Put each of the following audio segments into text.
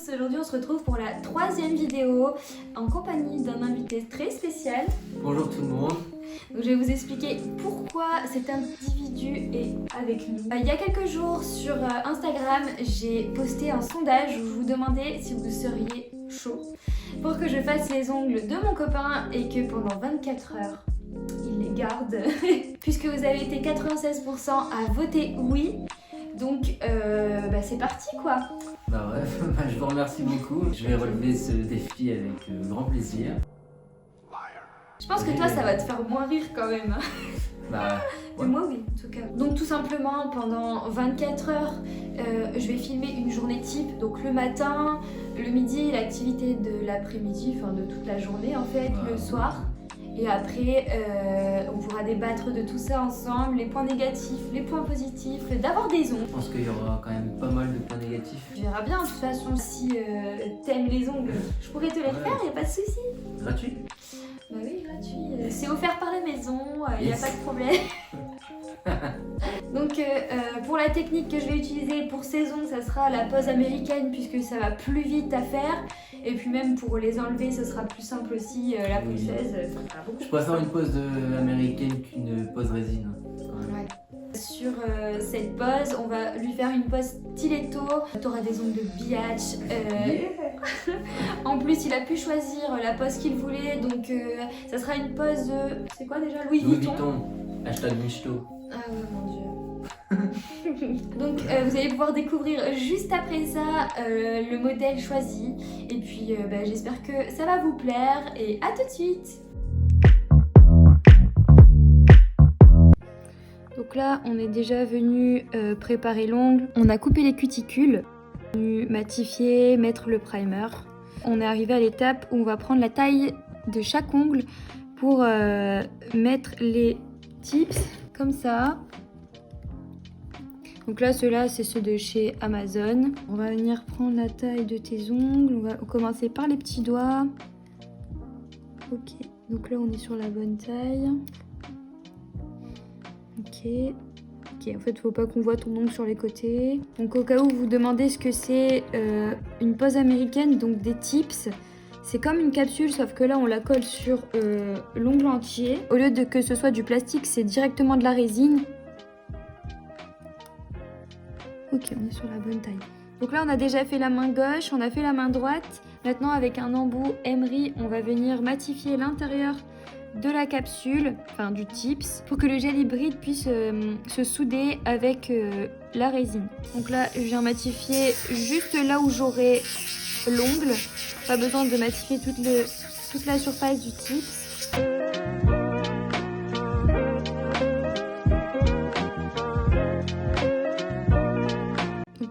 tous, aujourd'hui on se retrouve pour la 3e vidéo en compagnie d'un invité très spécial. Bonjour tout le monde. Donc je vais vous expliquer pourquoi cet individu est avec nous. Il y a quelques jours sur Instagram, j'ai posté un sondage où je vous demandais si vous seriez chaud pour que je fasse les ongles de mon copain et que pendant 24 heures, il les garde. Puisque vous avez été 96% à voter oui. Donc c'est parti quoi. Bah ouais, je vous remercie beaucoup. Je vais relever ce défi avec grand plaisir. Je pense que toi ça va te faire moins rire quand même. Bah ouais. Moi oui en tout cas. Donc tout simplement pendant 24 heures, je vais filmer une journée type. Donc le matin, le midi, l'activité de l'après-midi, enfin de toute la journée en fait, le soir. Et après, on pourra débattre de tout ça ensemble, les points négatifs, les points positifs, d'avoir des ongles. Je pense qu'il y aura quand même pas mal de points négatifs. Tu verras bien, de toute façon, si t'aimes les ongles, je pourrais te les refaire, y a pas de souci. Gratuit? Bah oui, gratuit. C'est offert par la maison, y a pas de problème. Donc pour la technique que je vais utiliser pour ces ongles, ça sera la pose américaine puisque ça va plus vite à faire. Et puis même pour les enlever, ce sera plus simple aussi, la ponceuse. Je préfère une pose américaine qu'une pose résine. Ouais. Sur cette pose, on va lui faire une pose stiletto. T'auras des ongles de biatch. En plus, il a pu choisir la pose qu'il voulait, donc ça sera une pose. C'est quoi déjà? Louis Vuitton. Hashtag Michto. Ah ouais, mon dieu. Donc vous allez pouvoir découvrir juste après ça le modèle choisi. Et puis j'espère que ça va vous plaire. Et à tout de suite. Donc là, on est déjà venu préparer l'ongle. On a coupé les cuticules, venu matifier, mettre le primer. On est arrivé à l'étape où on va prendre la taille de chaque ongle pour mettre les tips comme ça. Donc là, ceux-là, c'est ceux de chez Amazon. On va venir prendre la taille de tes ongles. On va commencer par les petits doigts. Ok, donc là, on est sur la bonne taille. Ok, en fait, faut pas qu'on voit ton ongle sur les côtés. Donc au cas où vous vous demandez ce que c'est une pose américaine, donc des tips. C'est comme une capsule, sauf que là, on la colle sur l'ongle entier. Au lieu de que ce soit du plastique, c'est directement de la résine. Ok, on est sur la bonne taille. Donc là, on a déjà fait la main gauche, on a fait la main droite. Maintenant, avec un embout emery, on va venir matifier l'intérieur de la capsule, enfin du tips, pour que le gel hybride puisse se souder avec la résine. Donc là, je viens matifier juste là où j'aurai l'ongle. Pas besoin de matifier toute la surface du tips.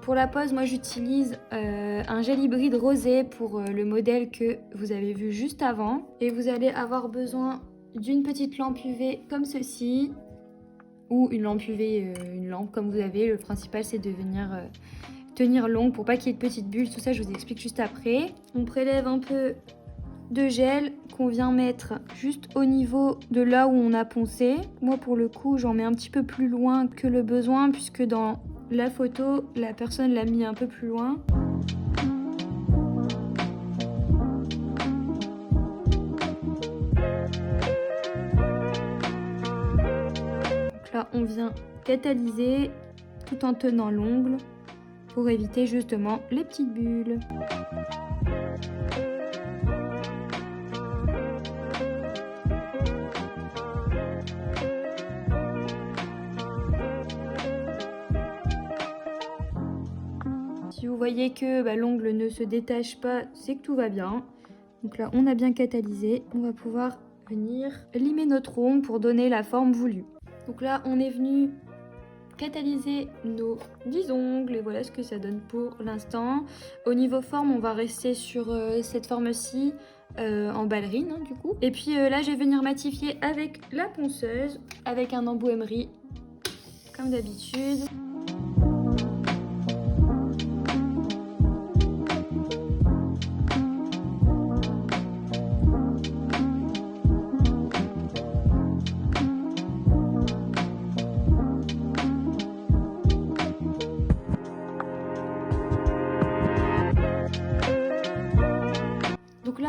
Pour la pose, moi j'utilise un gel hybride rosé pour le modèle que vous avez vu juste avant. Et vous allez avoir besoin d'une petite lampe UV comme ceci. Ou une lampe UV, une lampe comme vous avez. Le principal c'est de venir tenir l'ongle pour pas qu'il y ait de petites bulles. Tout ça je vous explique juste après. On prélève un peu de gel qu'on vient mettre juste au niveau de là où on a poncé. Moi pour le coup j'en mets un petit peu plus loin que le besoin puisque dans la photo, la personne l'a mis un peu plus loin. Donc là, on vient catalyser tout en tenant l'ongle pour éviter justement les petites bulles. Si vous voyez que l'ongle ne se détache pas, c'est que tout va bien. Donc là, on a bien catalysé. On va pouvoir venir limer notre ongle pour donner la forme voulue. Donc là, on est venu catalyser nos 10 ongles et voilà ce que ça donne pour l'instant. Au niveau forme, on va rester sur cette forme-ci en ballerine du coup. Et puis là, je vais venir matifier avec la ponceuse, avec un embout emery, comme d'habitude.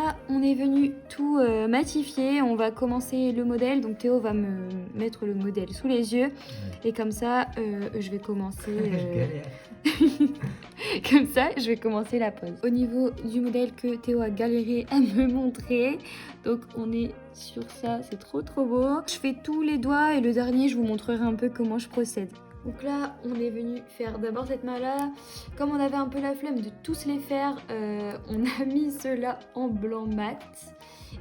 là, on est venu tout matifier. On va commencer le modèle. Donc Théo va me mettre le modèle sous les yeux. Et comme ça, je vais commencer... Comme ça, je vais commencer la pose. Au niveau du modèle que Théo a galéré à me montrer, donc on est sur ça, c'est trop beau. Je fais tous les doigts et le dernier, je vous montrerai un peu comment je procède. Donc là, on est venu faire d'abord cette main-là. Comme on avait un peu la flemme de tous les faire, on a mis ceux-là en blanc mat.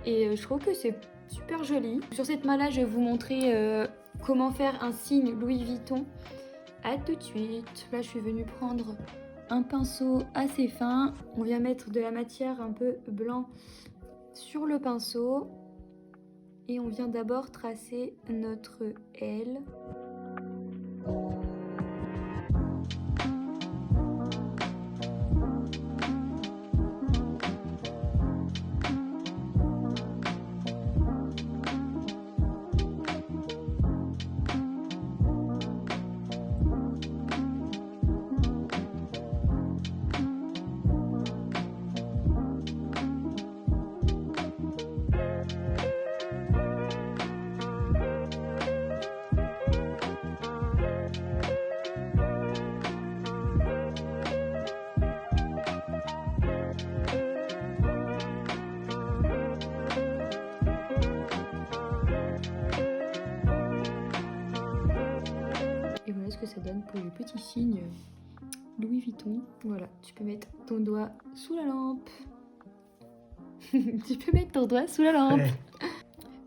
Et je trouve que c'est super joli. Sur cette main-là, je vais vous montrer comment faire un signe Louis Vuitton. À tout de suite. Là, je suis venue prendre un pinceau assez fin. On vient mettre de la matière un peu blanc sur le pinceau. Et on vient d'abord tracer notre L. Et voilà ce que ça donne pour le petit signe Louis Vuitton. Voilà, tu peux mettre ton doigt sous la lampe. Tu peux mettre ton doigt sous la lampe.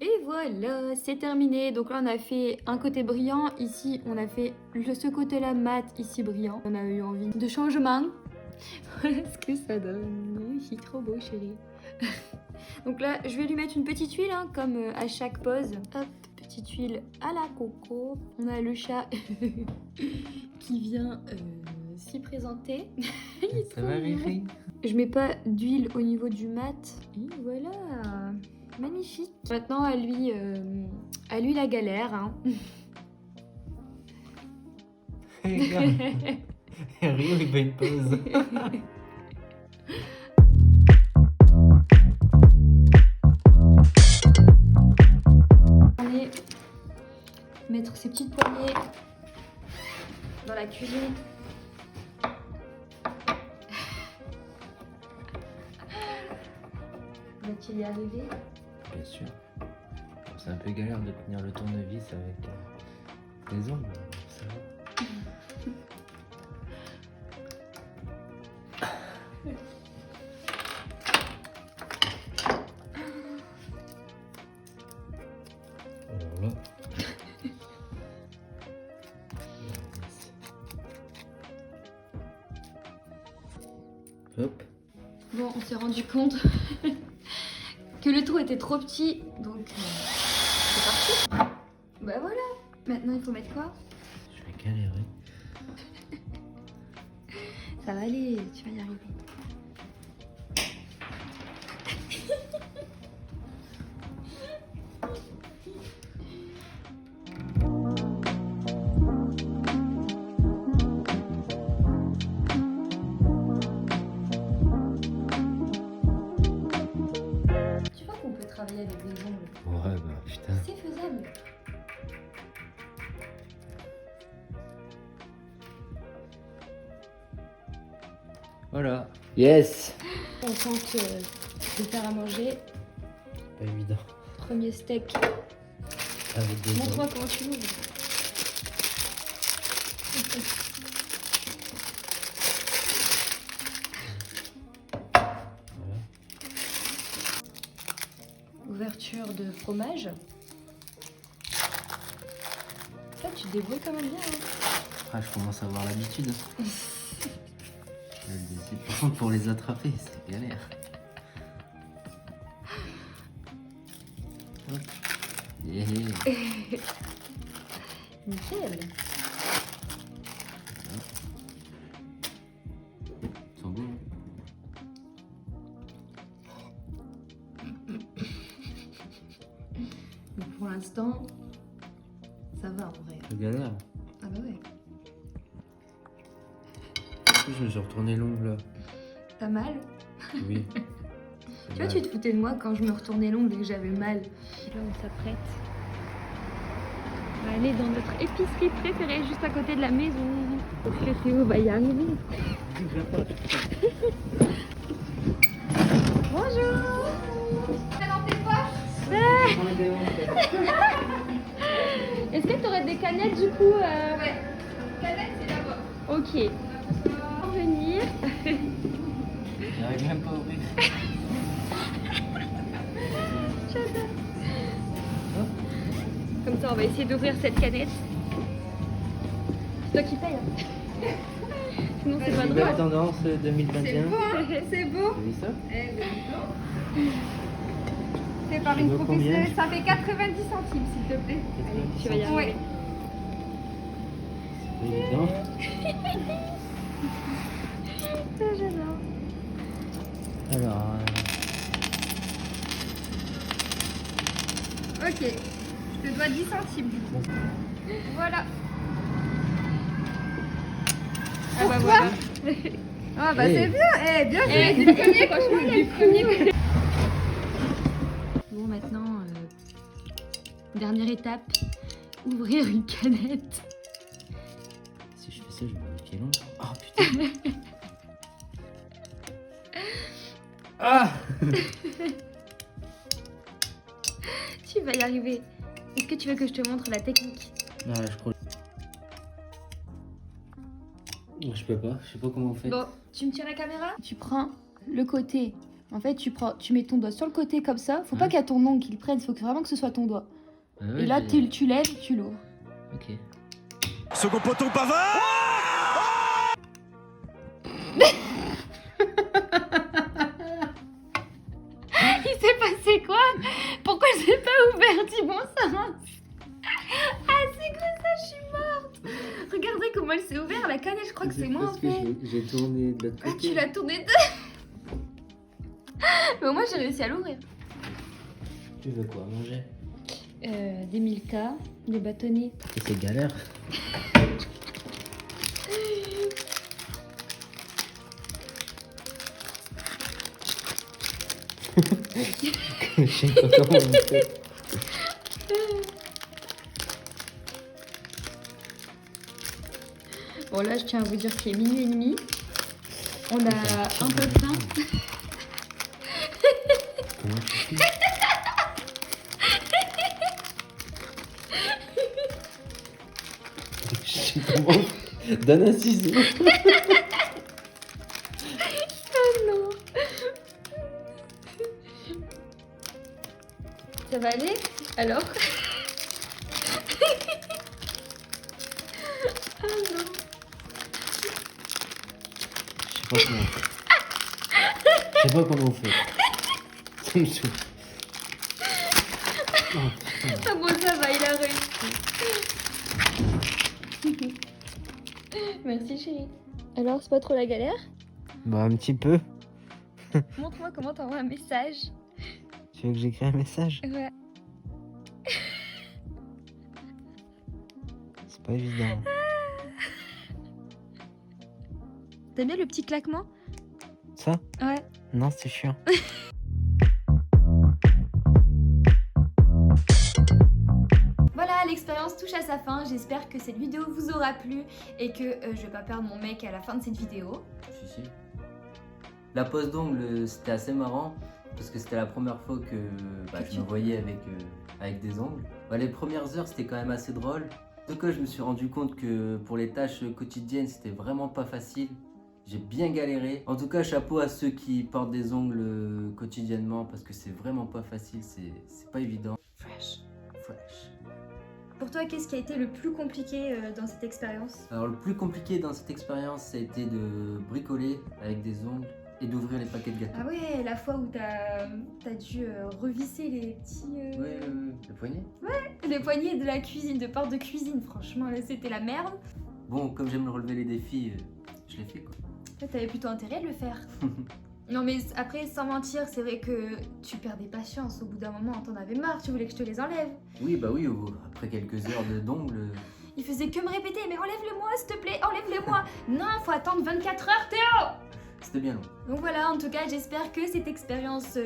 Et voilà, c'est terminé. Donc là, on a fait un côté brillant. Ici, on a fait ce côté-là mat, ici brillant. On a eu envie de changement. Voilà ce que ça donne. C'est trop beau, chérie. Donc là, je vais lui mettre une petite huile, hein, comme à chaque pose. Hop, petite huile à la coco. On a le chat qui vient s'y présenter. Ça va, Riri? Je mets pas d'huile au niveau du mat. Et voilà, magnifique. Maintenant, à lui la galère. Hein. Rio, il fait une pause. Mettre ses petites poignées dans la cuisine. Va-t-il y arriver? Bien sûr. C'est un peu galère de tenir le tournevis avec les ongles. Ça va. Alors là. Hop. Bon, on s'est rendu compte que le trou était trop petit, donc c'est parti. Bah voilà. Maintenant, il faut mettre quoi? Je vais galérer. Ça va aller, tu vas y arriver. Tu vois qu'on peut travailler avec des ongles? Ouais, bah putain. C'est faisable. Voilà. Yes. On tente de faire à manger. Pas évident. Premier steak. Avec des Montre-moi ongles. comment tu l'ouvres. Voilà. Ouverture de fromage. Là, tu te débrouilles quand même bien. Hein. Ah, je commence à avoir l'habitude. Par contre, pour les attraper, c'est galère. Hop. Yeah. Nickel. Ils sont beaux. Donc pour l'instant, ça va en vrai. C'est galère. Ah bah ouais. Je me suis retourné l'ongle là. Pas mal. Oui. Tu vois, tu te foutais de moi quand je me retournais l'ongle et que j'avais mal. Et là, on s'apprête. On va aller dans notre épicerie préférée juste à côté de la maison. Parce que Théo va y arriver. Bonjour. T'as dans tes poches? Est-ce que tu aurais des canettes du coup Ouais. Canettes, c'est là-bas. Ok. On va venir. J'arrive même pas à ouvrir. J'adore. Comme ça, on va essayer d'ouvrir cette canette. C'est toi qui paye. Hein. Sinon, c'est pas Nouvelle drôle. tendance C'est 2021. beau, hein. C'est beau. T'as vu ça? Eh, ben, dis donc. C'est par Ça une vaut combien? professionnelle. Ça fait 90 centimes, s'il te plaît. Allez, tu vas y arriver. Ouais. C'est évident. Ça, j'adore. Alors, Ok. Je te dois 10 centimes, du coup. Voilà. Ah bah Pourquoi voilà. Ah bah Hey. c'est bien. Eh, bien Eh, joué. Du premier coup. franchement, du premier coup. Bon, maintenant, dernière étape, ouvrir une canette. si je fais ça, je vais vérifier l'ongle. Oh putain. Ah! Tu vas y arriver. Est-ce que tu veux que je te montre la technique? Non, là, je crois. Je peux pas, je sais pas comment on fait. Bon, tu me tiens la caméra? Tu prends le côté. En fait, tu mets ton doigt sur le côté comme ça. Faut pas qu'il y ait ton ongle qui le prenne, faut vraiment que ce soit ton doigt. Ah ouais, Et là, j'ai- tu lèves, tu l'ouvres. Ok. Second poteau Pavard. Il s'est passé quoi? Pourquoi j'ai pas ouvert du bon sens? Ah, c'est quoi ça? Je suis morte. Regardez comment elle s'est ouverte la canette. Je crois que c'est moi en parce que fait. j'ai tourné de l'autre Ah, côté. tu l'as tourné deux. Mais au moins, j'ai réussi à l'ouvrir. Tu veux quoi manger? Des Milka, des bâtonnets. Et c'est galère. Je sais pas comment on fait. Bon, là, je tiens à vous dire qu'il est minuit et demi. On a un peu faim. Comment tu fais? Je sais comment. Donne un ciseau. Oh non. Ça va aller? Alors? Oh non. Je sais pas comment on fait. Je sais pas comment on fait. Ça me saoule. Oh, putain. Ah bon, ça va, il a réussi. Merci chérie. Alors, c'est pas trop la galère? Bah, un petit peu. Montre-moi comment t'envoies un message. Tu veux que j'écris un message? Ouais. C'est pas évident. T'aimes bien le petit claquement? Ça? Ouais. Non, c'est chiant. Voilà, l'expérience touche à sa fin. J'espère que cette vidéo vous aura plu et que je vais pas perdre mon mec à la fin de cette vidéo. Si. La pose d'ongles, c'était assez marrant parce que c'était la première fois que je me voyais avec des ongles. Bah, les premières heures, c'était quand même assez drôle. En tout cas, je me suis rendu compte que pour les tâches quotidiennes, c'était vraiment pas facile. J'ai bien galéré. En tout cas, chapeau à ceux qui portent des ongles quotidiennement parce que c'est vraiment pas facile, c'est pas évident. Fresh. Pour toi, qu'est-ce qui a été le plus compliqué dans cette expérience? Alors le plus compliqué dans cette expérience, ça a été de bricoler avec des ongles et d'ouvrir les paquets de gâteaux. Ah ouais, la fois où t'as dû revisser les petits... Oui, le poignet. Les poignées de la cuisine, de porte de cuisine, franchement, là, c'était la merde. Bon, comme j'aime relever les défis, je l'ai fait quoi. Là, t'avais plutôt intérêt de le faire. Non mais après, sans mentir, c'est vrai que tu perdais patience. Au bout d'un moment, t'en avais marre, tu voulais que je te les enlève. Oui, bah oui, après quelques heures d'ongles. Il faisait que me répéter, mais enlève-le-moi, s'il te plaît, enlève-le-moi. Non, faut attendre 24 heures, Théo. C'était bien long. Donc voilà, en tout cas, j'espère que cette expérience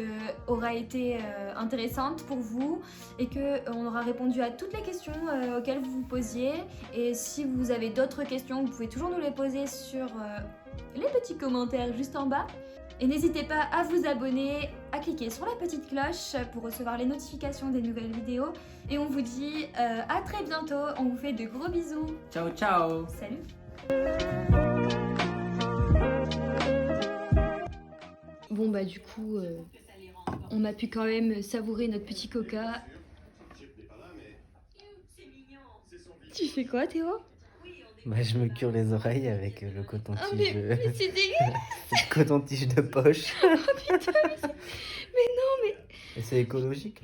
aura été intéressante pour vous et qu'on aura répondu à toutes les questions auxquelles vous vous posiez. Et si vous avez d'autres questions, vous pouvez toujours nous les poser sur les petits commentaires juste en bas. Et n'hésitez pas à vous abonner, à cliquer sur la petite cloche pour recevoir les notifications des nouvelles vidéos. Et on vous dit à très bientôt, on vous fait de gros bisous. Ciao, ciao. Salut. Bon bah du coup, on a pu quand même savourer notre petit coca. Tu fais quoi Théo? Bah, je me cure les oreilles avec le Oh coton-tige. mais c'est dégueulasse. Le coton-tige de poche. Oh putain mais non mais... Et c'est écologique.